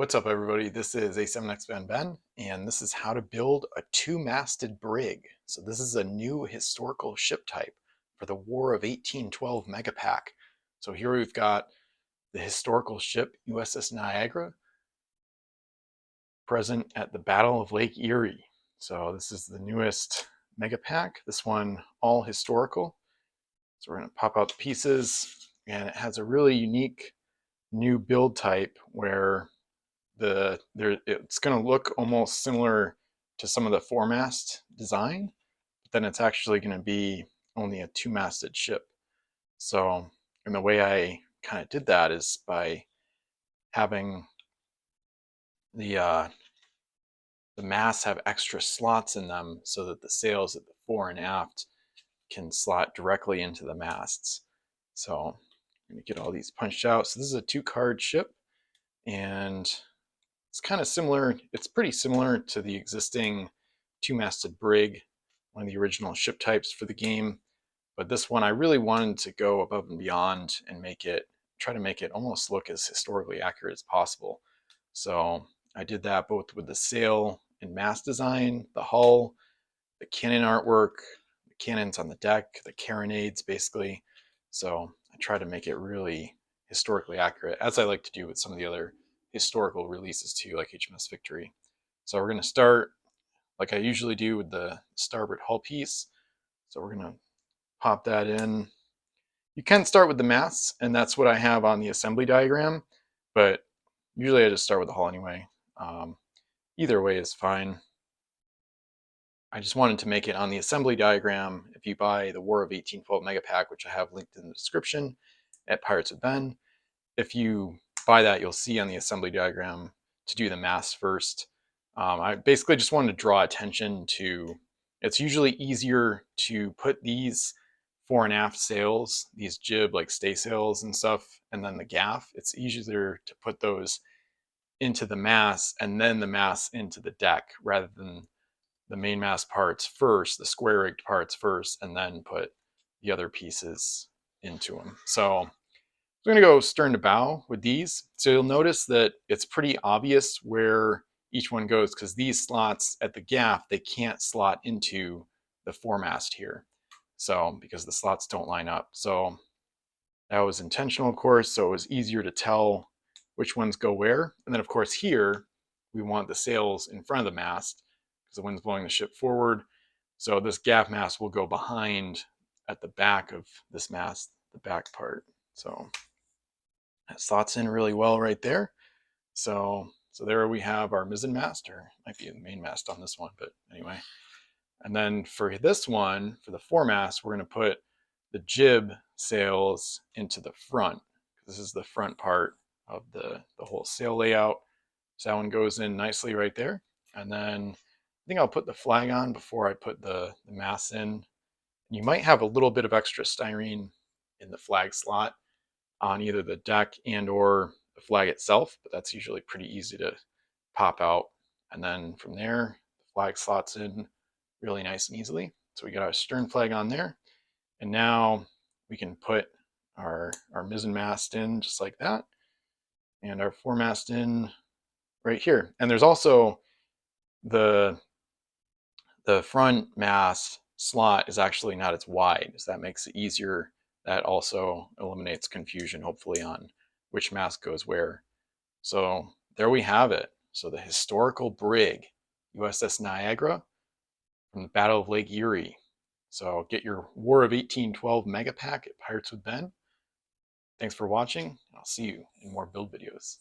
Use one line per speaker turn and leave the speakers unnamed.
What's up, everybody? This is A7X Ben, and this is how to build a two-masted brig. So this is a new historical ship type for the War of 1812 mega pack. So here we've got the historical ship USS Niagara present at the Battle of Lake Erie. So this is the newest mega pack. This one all historical. So we're going to pop out the pieces, and it has a really unique new build type where it's going to look almost similar to some of the four-mast design, but then it's actually going to be only a two-masted ship. So, and the way I kind of did that is by having the masts have extra slots in them so that the sails at the fore and aft can slot directly into the masts. So I'm going to get all these punched out. So this is a two-card ship, and it's kind of similar, it's pretty similar to the existing two-masted brig, one of the original ship types for the game. But this one, I really wanted to go above and beyond and try to make it almost look as historically accurate as possible. So I did that both with the sail and mast design, the hull, the cannon artwork, the cannons on the deck, the carronades basically. So I try to make it really historically accurate, as I like to do with some of the other historical releases too, like HMS Victory. So we're going to start like I usually do with the starboard hull piece. So we're going to pop that in. You can start with the masts, and that's what I have on the assembly diagram, but usually I just start with the hull anyway. Either way is fine. I just wanted to make it on the assembly diagram. If you buy the War of 1812 Mega Pack, which I have linked in the description at Pirates of Ben, if you buy that, you'll see on the assembly diagram to do the mast first. I basically just wanted to draw attention to, it's usually easier to put these fore and aft sails, these jib like stay sails and stuff, and then the gaff. It's easier to put those into the mast and then the mast into the deck rather than the main mast parts first, the square rigged parts first, and then put the other pieces into them. So we're going to go stern to bow with these. So you'll notice that it's pretty obvious where each one goes because these slots at the gaff, they can't slot into the foremast here. So because the slots don't line up. So that was intentional, of course. So it was easier to tell which ones go where. And then of course here, we want the sails in front of the mast because the wind's blowing the ship forward. So this gaff mast will go behind at the back of this mast, the back part. So that slots in really well right there. So there we have our mizzen mast, or might be the main mast on this one, but anyway. And then for this one, for the foremast, we're going to put the jib sails into the front. This is the front part of the whole sail layout. So that one goes in nicely right there. And then I think I'll put the flag on before I put the mast in. You might have a little bit of extra styrene in the flag slot on either the deck and or the flag itself, but that's usually pretty easy to pop out. And then from there, the flag slots in really nice and easily. So we got our stern flag on there. And now we can put our mizzen mast in just like that. And our foremast in right here. And there's also the front mast slot is actually not as wide, so that makes it easier. That also eliminates confusion, hopefully, on which mast goes where. So there we have it. So the historical brig, USS Niagara, from the Battle of Lake Erie. So get your War of 1812 mega pack at Pirates with Ben. Thanks for watching. I'll see you in more build videos.